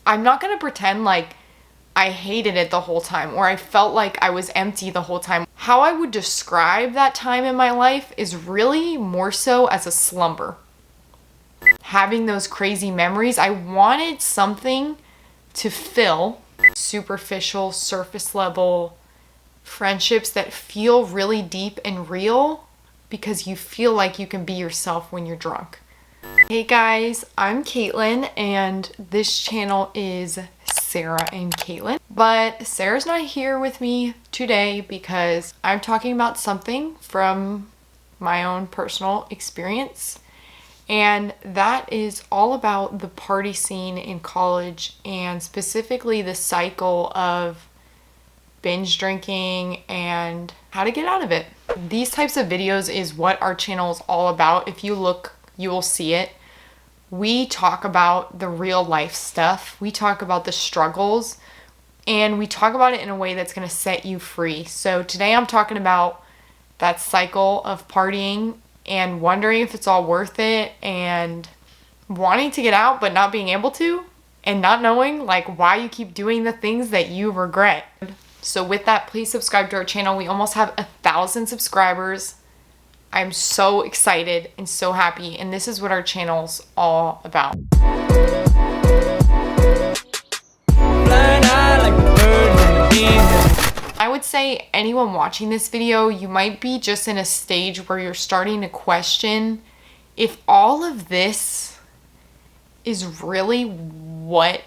I'm not gonna pretend like I hated it the whole time or I felt like I was empty the whole time. How I would describe that time in my life is really more so as a slumber. Having those crazy memories, I wanted something to fill superficial, surface level friendships that feel really deep and real because you feel like you can be yourself when you're drunk. Hey guys, I'm Kaitlyn and this channel is Sarah and Kaitlyn. But Sarah's not here with me today because I'm talking about something from my own personal experience. And that is all about the party scene in college and specifically the cycle of binge drinking and how to get out of it. These types of videos is what our channel is all about. If you look, you will see it. We talk about the real life stuff. We talk about the struggles and we talk about it in a way that's going to set you free. So today I'm talking about that cycle of partying and wondering if it's all worth it and wanting to get out but not being able to and not knowing like why you keep doing the things that you regret. So with that, please subscribe to our channel. We almost have 1,000 subscribers. I'm so excited and so happy, and this is what our channel's all about. I would say anyone watching this video, you might be just in a stage where you're starting to question if all of this is really what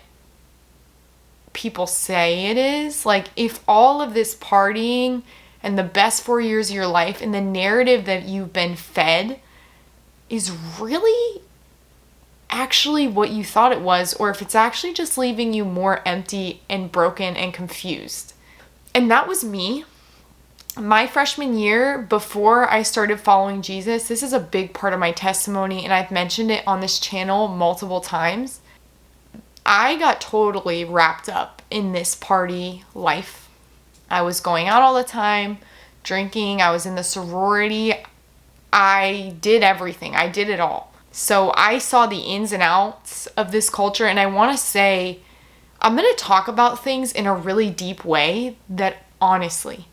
people say it is. Like if all of this partying and the best 4 years of your life and the narrative that you've been fed is really actually what you thought it was, or if it's actually just leaving you more empty and broken and confused. And that was me. My freshman year, before I started following Jesus, this is a big part of my testimony, and I've mentioned it on this channel multiple times. I got totally wrapped up in this party life. I was going out all the time, drinking. I was in the sorority. I did everything. I did it all. So I saw the ins and outs of this culture, and I want to say I'm going to talk about things in a really deep way that honestly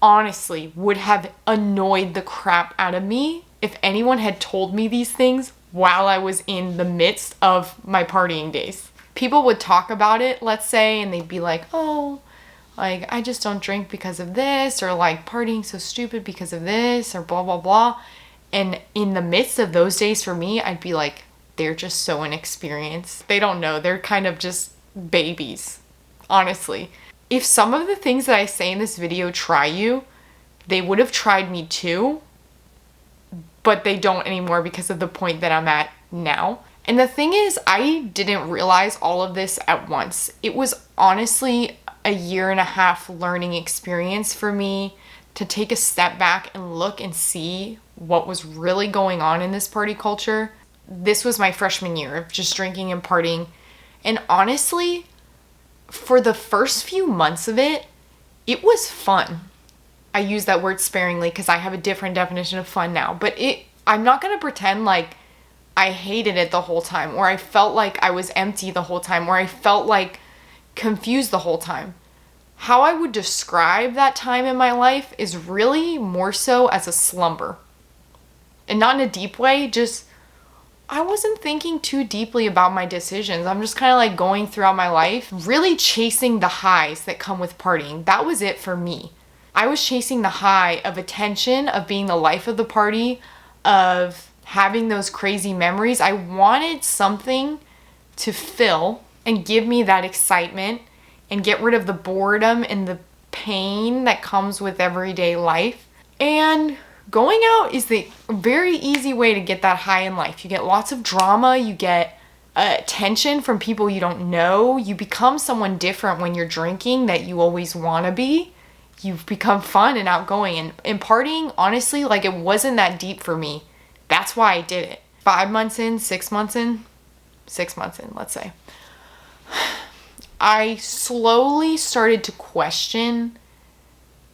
would have annoyed the crap out of me if anyone had told me these things while I was in the midst of my partying days. People would talk about it, let's say, and they'd be like, oh, like, I just don't drink because of this, or like partying so stupid because of this, or blah, blah, blah. And in the midst of those days for me, I'd be like, they're just so inexperienced. They don't know. They're kind of just babies, honestly. If some of the things that I say in this video try you, they would have tried me too, but they don't anymore because of the point that I'm at now. And the thing is, I didn't realize all of this at once. It was honestly a 1.5 year learning experience for me to take a step back and look and see what was really going on in this party culture. This was my freshman year of just drinking and partying. And honestly, for the first few months of it, it was fun. I use that word sparingly because I have a different definition of fun now. But I'm not going to pretend like I hated it the whole time, or I felt like I was empty the whole time, or I felt like confused the whole time. How I would describe that time in my life is really more so as a slumber. And not in a deep way, just I wasn't thinking too deeply about my decisions. I'm just kind of like going throughout my life, really chasing the highs that come with partying. That was it for me. I was chasing the high of attention, of being the life of the party, of having those crazy memories. I wanted something to fill and give me that excitement and get rid of the boredom and the pain that comes with everyday life. And going out is the very easy way to get that high in life. You get lots of drama, you get attention from people you don't know. You become someone different when you're drinking that you always want to be. You've become fun and outgoing. And partying, honestly, like it wasn't that deep for me. That's why I did it. 5 months in, 6 months in, 6 months in, let's say. I slowly started to question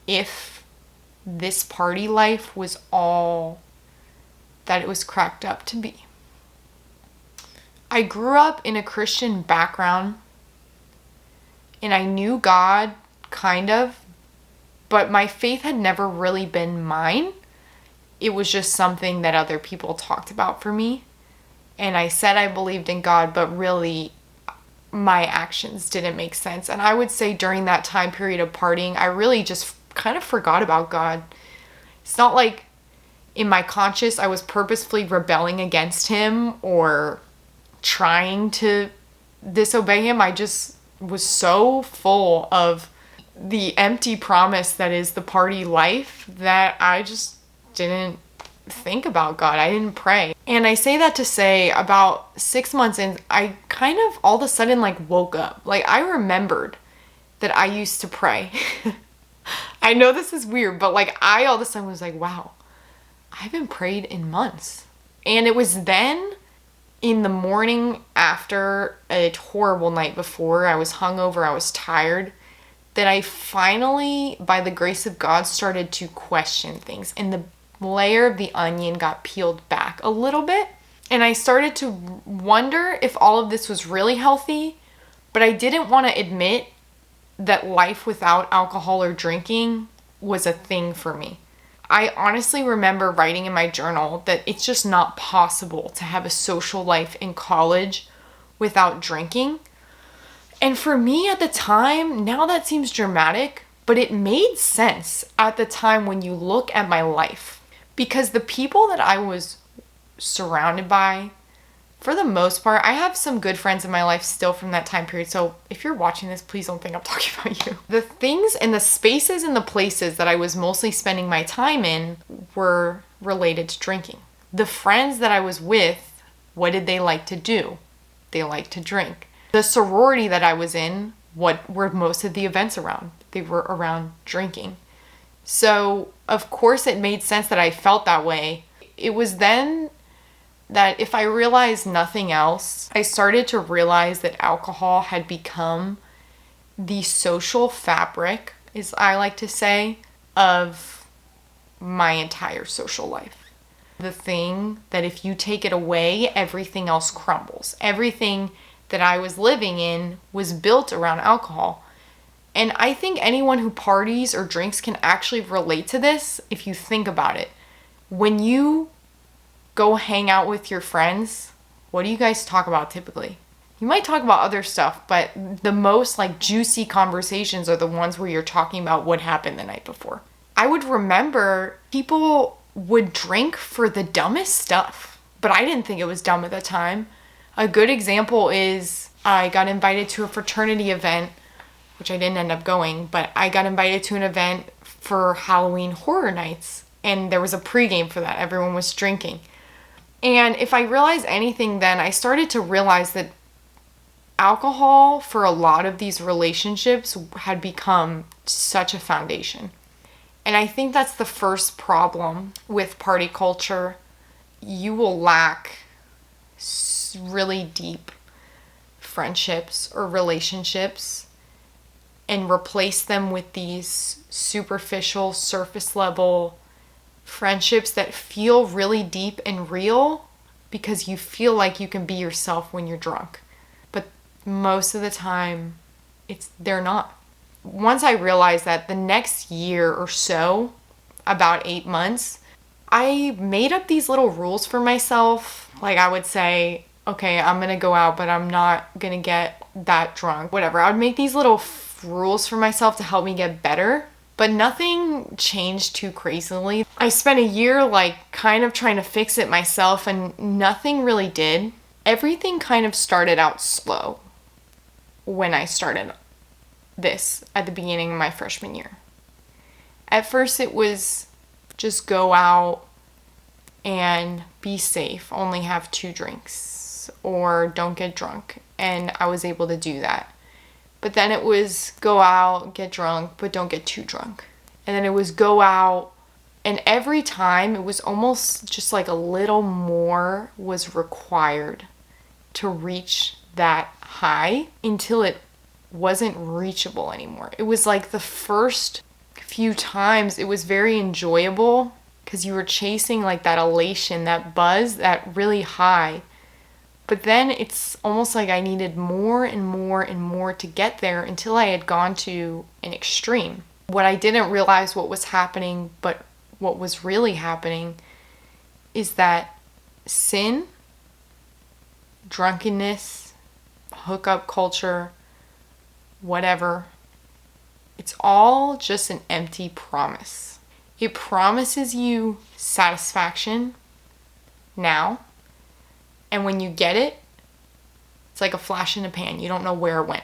if this party life was all that it was cracked up to be. I grew up in a Christian background and I knew God, kind of, but my faith had never really been mine. It was just something that other people talked about for me. And I said I believed in God, but really my actions didn't make sense. And I would say during that time period of partying, I really just kind of forgot about God. It's not like in my conscience I was purposefully rebelling against him or trying to disobey him. I just was so full of the empty promise that is the party life that I just didn't think about God. I didn't pray. And I say that to say about 6 months in, I kind of all of a sudden like woke up. Like I remembered that I used to pray. I know this is weird, but like I all of a sudden was like, wow, I haven't prayed in months. And it was then in the morning after a horrible night before, I was hungover, I was tired, that I finally, by the grace of God, started to question things. And the layer of the onion got peeled back a little bit. And I started to wonder if all of this was really healthy, but I didn't want to admit that life without alcohol or drinking was a thing for me. I honestly remember writing in my journal that it's just not possible to have a social life in college without drinking. And for me at the time, now that seems dramatic, but it made sense at the time when you look at my life. Because the people that I was surrounded by, for the most part, I have some good friends in my life still from that time period. So if you're watching this, please don't think I'm talking about you. The things and the spaces and the places that I was mostly spending my time in were related to drinking. The friends that I was with, what did they like to do? They liked to drink. The sorority that I was in, what were most of the events around? They were around drinking. So, of course, it made sense that I felt that way. It was then that if I realized nothing else, I started to realize that alcohol had become the social fabric, as I like to say, of my entire social life. The thing that if you take it away, everything else crumbles. Everything that I was living in was built around alcohol. And I think anyone who parties or drinks can actually relate to this if you think about it. When you go hang out with your friends, what do you guys talk about typically? You might talk about other stuff, but the most like juicy conversations are the ones where you're talking about what happened the night before. I would remember people would drink for the dumbest stuff, but I didn't think it was dumb at the time. A good example is I got invited to a fraternity event, which I didn't end up going, but I got invited to an event for Halloween Horror Nights, and there was a pregame for that. Everyone was drinking. And if I realized anything then, I started to realize that alcohol for a lot of these relationships had become such a foundation. And I think that's the first problem with party culture. You will lack really deep friendships or relationships and replace them with these superficial, surface level friendships that feel really deep and real because you feel like you can be yourself when you're drunk. But most of the time, they're not. Once I realized that, the next year or so, about 8 months, I made up these little rules for myself. Like I would say, okay, I'm gonna go out, but I'm not gonna get that drunk, whatever. I would make these little rules for myself to help me get better, but nothing changed too crazily. I spent a year like kind of trying to fix it myself and nothing really did. Everything kind of started out slow when I started this at the beginning of my freshman year. At first it was just go out and be safe, only have 2 drinks, or don't get drunk, and I was able to do that. But then it was go out, get drunk, but don't get too drunk. And then it was go out, and every time it was almost just like a little more was required to reach that high until it wasn't reachable anymore. It was like the first few times it was very enjoyable because you were chasing like that elation, that buzz, that really high. But then it's almost like I needed more and more and more to get there until I had gone to an extreme. What I didn't realize what was happening, but what was really happening, is that sin, drunkenness, hookup culture, whatever, it's all just an empty promise. It promises you satisfaction now, and when you get it, it's like a flash in the pan. You don't know where it went.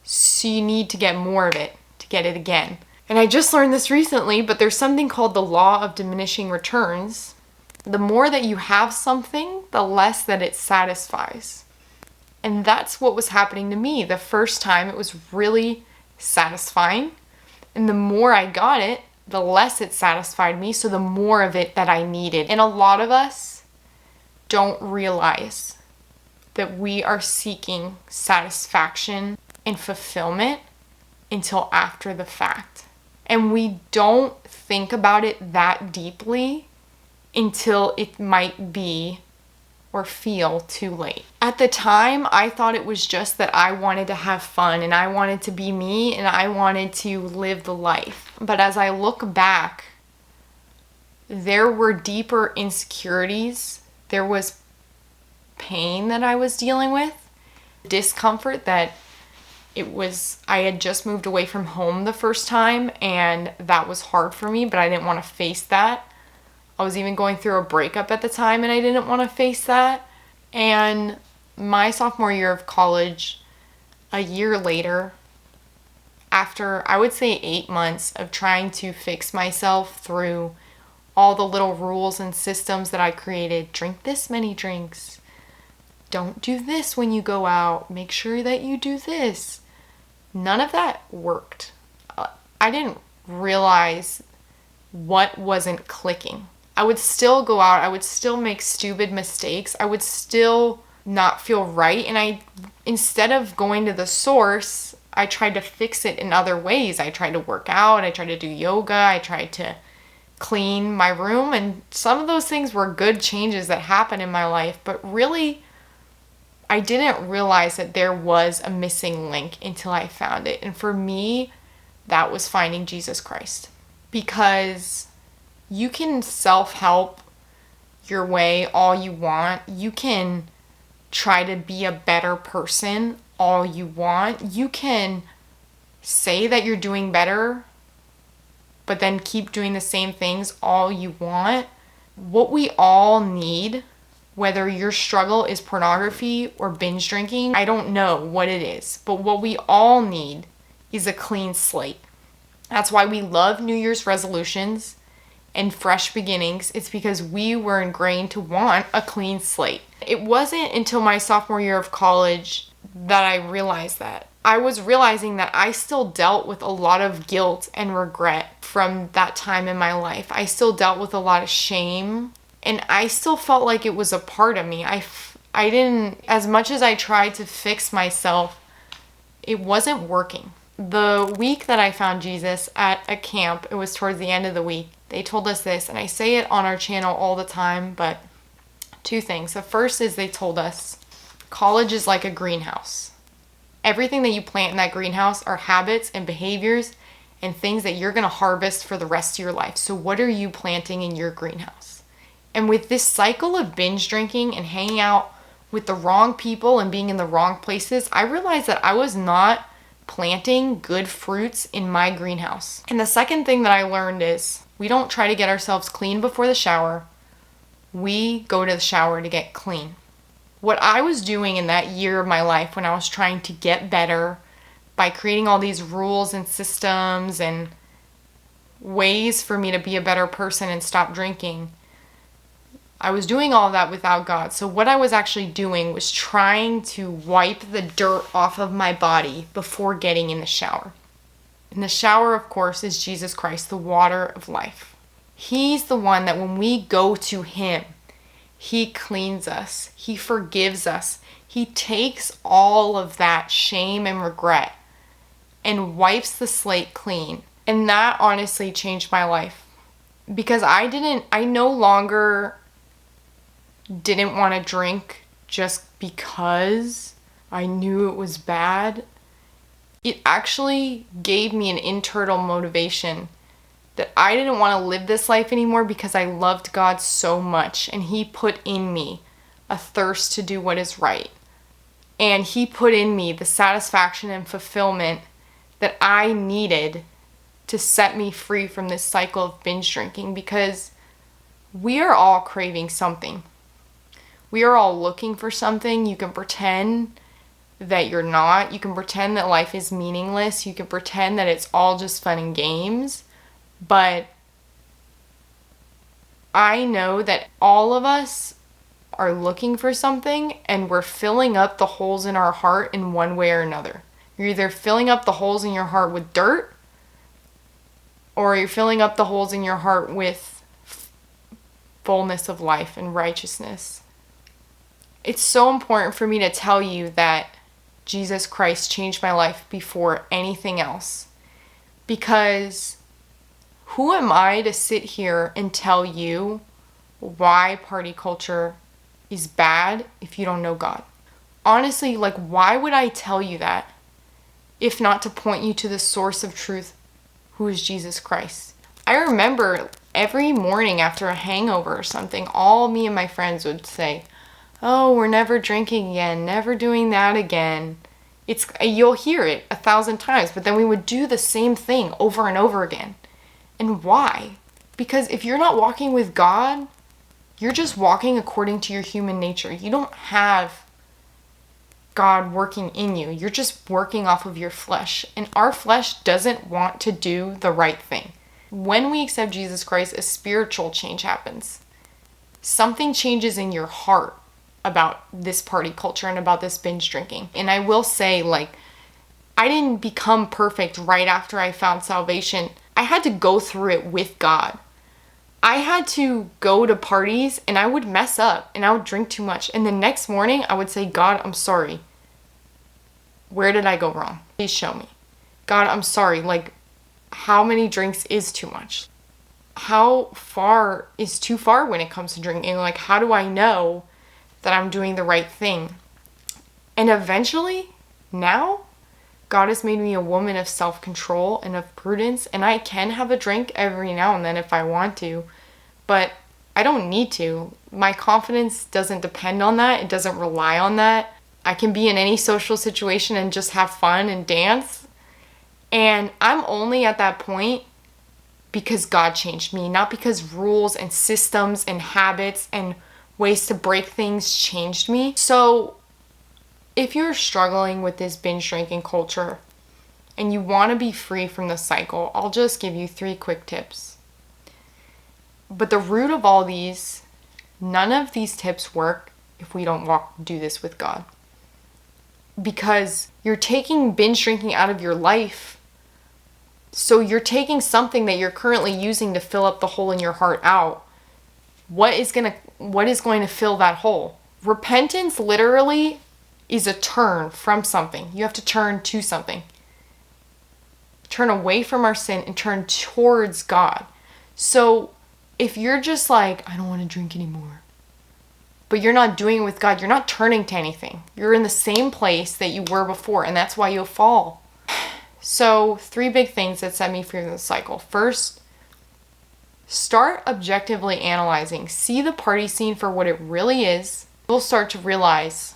So you need to get more of it to get it again. And I just learned this recently, but there's something called the law of diminishing returns. The more that you have something, the less that it satisfies. And that's what was happening to me. The first time it was really satisfying. And the more I got it, the less it satisfied me. So the more of it that I needed. And a lot of us don't realize that we are seeking satisfaction and fulfillment until after the fact. And we don't think about it that deeply until it might be or feel too late. At the time, I thought it was just that I wanted to have fun and I wanted to be me and I wanted to live the life. But as I look back, there were deeper insecurities. There was pain that I was dealing with, discomfort that I had just moved away from home the first time, and that was hard for me, but I didn't want to face that. I was even going through a breakup at the time, and I didn't want to face that. And my sophomore year of college, a year later, after I would say 8 months of trying to fix myself through all the little rules and systems that I created, drink this many drinks, don't do this when you go out, make sure that you do this. None of that worked. I didn't realize what wasn't clicking. I would still go out, I would still make stupid mistakes, I would still not feel right, and instead of going to the source, I tried to fix it in other ways. I tried to work out, I tried to do yoga, I tried to clean my room, and some of those things were good changes that happened in my life, but really, I didn't realize that there was a missing link until I found it. And for me, that was finding Jesus Christ. Because you can self-help your way all you want. You can try to be a better person all you want. You can say that you're doing better, but then keep doing the same things all you want. What we all need, whether your struggle is pornography or binge drinking, I don't know what it is, but what we all need is a clean slate. That's why we love New Year's resolutions and fresh beginnings. It's because we were ingrained to want a clean slate. It wasn't until my sophomore year of college that I realized that. I was realizing that I still dealt with a lot of guilt and regret from that time in my life. I still dealt with a lot of shame. And I still felt like it was a part of me. I didn't, as much as I tried to fix myself, it wasn't working. The week that I found Jesus at a camp, it was towards the end of the week, they told us this, and I say it on our channel all the time, but two things. The first is they told us, college is like a greenhouse. Everything that you plant in that greenhouse are habits and behaviors and things that you're going to harvest for the rest of your life. So what are you planting in your greenhouse? And with this cycle of binge drinking and hanging out with the wrong people and being in the wrong places, I realized that I was not planting good fruits in my greenhouse. And the second thing that I learned is we don't try to get ourselves clean before the shower. We go to the shower to get clean. What I was doing in that year of my life when I was trying to get better by creating all these rules and systems and ways for me to be a better person and stop drinking, I was doing all of that without God. So what I was actually doing was trying to wipe the dirt off of my body before getting in the shower. And the shower, of course, is Jesus Christ, the water of life. He's the one that when we go to Him, He cleans us. He forgives us. He takes all of that shame and regret and wipes the slate clean. And that honestly changed my life. Because I no longer didn't want to drink just because I knew it was bad, it actually gave me an internal motivation that I didn't want to live this life anymore because I loved God so much, and He put in me a thirst to do what is right. And He put in me the satisfaction and fulfillment that I needed to set me free from this cycle of binge drinking, because we are all craving something. We are all looking for something. You can pretend that you're not. You can pretend that life is meaningless. You can pretend that it's all just fun and games. But I know that all of us are looking for something, and we're filling up the holes in our heart in one way or another. You're either filling up the holes in your heart with dirt, or you're filling up the holes in your heart with fullness of life and righteousness. It's so important for me to tell you that Jesus Christ changed my life before anything else. Because who am I to sit here and tell you why party culture is bad if you don't know God? Honestly, like, why would I tell you that if not to point you to the source of truth, who is Jesus Christ? I remember every morning after a hangover or something, all me and my friends would say, "Oh, we're never drinking again, never doing that again." You'll hear it 1,000 times, but then we would do the same thing over and over again. And why? Because if you're not walking with God, you're just walking according to your human nature. You don't have God working in you. You're just working off of your flesh. And our flesh doesn't want to do the right thing. When we accept Jesus Christ, a spiritual change happens. Something changes in your heart about this party culture and about this binge drinking. And I will say, like, I didn't become perfect right after I found salvation. I had to go through it with God. I had to go to parties and I would mess up and I would drink too much. And the next morning I would say, "God, I'm sorry. Where did I go wrong? Please show me. God, I'm sorry. Like, how many drinks is too much? How far is too far when it comes to drinking? Like, how do I know that I'm doing the right thing?" And eventually, now, God has made me a woman of self-control and of prudence, and I can have a drink every now and then if I want to, but I don't need to. My confidence doesn't depend on that. It doesn't rely on that. I can be in any social situation and just have fun and dance. And I'm only at that point because God changed me, not because rules and systems and habits and ways to break things changed me. So if you're struggling with this binge drinking culture and you want to be free from the cycle, I'll just give you 3 quick tips. But the root of all these, none of these tips work if we don't do this with God. Because you're taking binge drinking out of your life. So you're taking something that you're currently using to fill up the hole in your heart out. What is going to fill that hole? Repentance literally is a turn from something. You have to turn to something. Turn away from our sin and turn towards God. So if you're just like, "I don't want to drink anymore," but you're not doing it with God, you're not turning to anything. You're in the same place that you were before, and that's why you'll fall. So 3 big things that set me free from the cycle. First, start objectively analyzing. See the party scene for what it really is. You'll start to realize,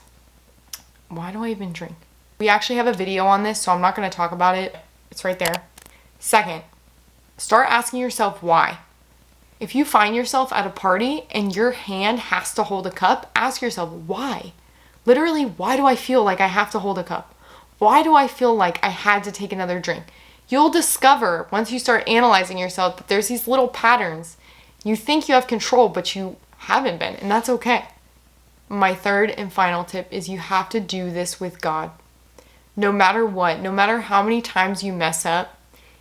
why do I even drink? We actually have a video on this, so I'm not going to talk about it. It's right there. Second, start asking yourself why. If you find yourself at a party and your hand has to hold a cup, ask yourself, why? Literally, why do I feel like I have to hold a cup? Why do I feel like I had to take another drink? You'll discover, once you start analyzing yourself, that there's these little patterns. You think you have control, but you haven't been, and that's okay. My third and final tip is you have to do this with God. No matter what, no matter how many times you mess up,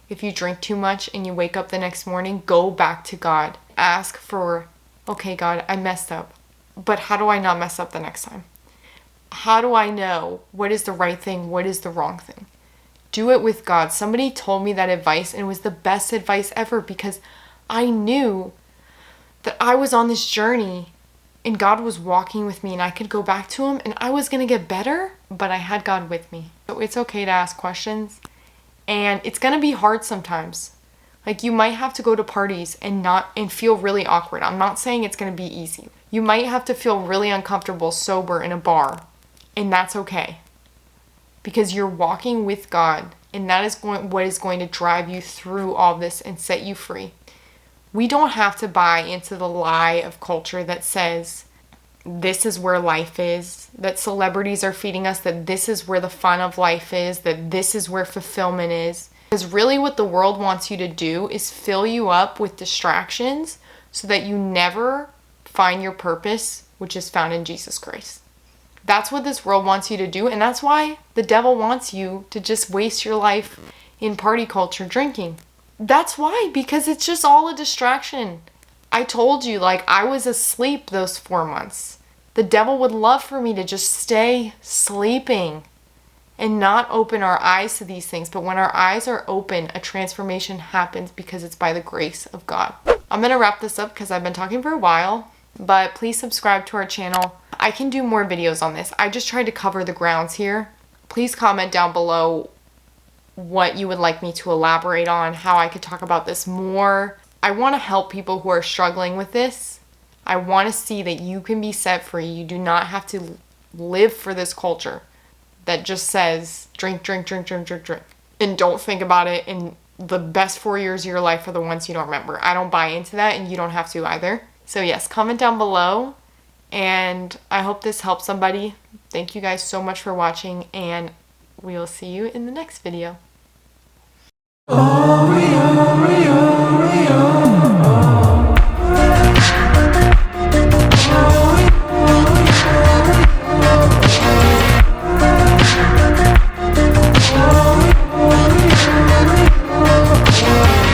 if you drink too much and you wake up the next morning, go back to God. Ask for, "Okay, God, I messed up, but how do I not mess up the next time? How do I know what is the right thing, what is the wrong thing?" Do it with God. Somebody told me that advice, and it was the best advice ever, because I knew that I was on this journey And God was walking with me, and I could go back to him, and I was going to get better, but I had God with me. So it's okay to ask questions, and it's going to be hard sometimes. Like, you might have to go to parties and feel really awkward. I'm not saying it's going to be easy. You might have to feel really uncomfortable sober in a bar, and that's okay. Because you're walking with God, and that is what is going to drive you through all this and set you free. We don't have to buy into the lie of culture that says this is where life is, that celebrities are feeding us, that this is where the fun of life is, that this is where fulfillment is. Because really what the world wants you to do is fill you up with distractions so that you never find your purpose, which is found in Jesus Christ. That's what this world wants you to do, and that's why the devil wants you to just waste your life in party culture drinking. That's why, because it's just all a distraction. I told you, like, I was asleep those 4 months. The devil would love for me to just stay sleeping and not open our eyes to these things. But when our eyes are open, a transformation happens because it's by the grace of God. I'm going to wrap this up because I've been talking for a while, but please subscribe to our channel. I can do more videos on this. I just tried to cover the grounds here. Please comment down below what you would like me to elaborate on, how I could talk about this more. I want to help people who are struggling with this. I want to see that you can be set free. You do not have to live for this culture that just says drink, drink, drink, drink, drink, drink. And don't think about it. And the best 4 years of your life are the ones you don't remember. I don't buy into that, and you don't have to either. So yes, comment down below. And I hope this helps somebody. Thank you guys so much for watching, and we will see you in the next video. Oh,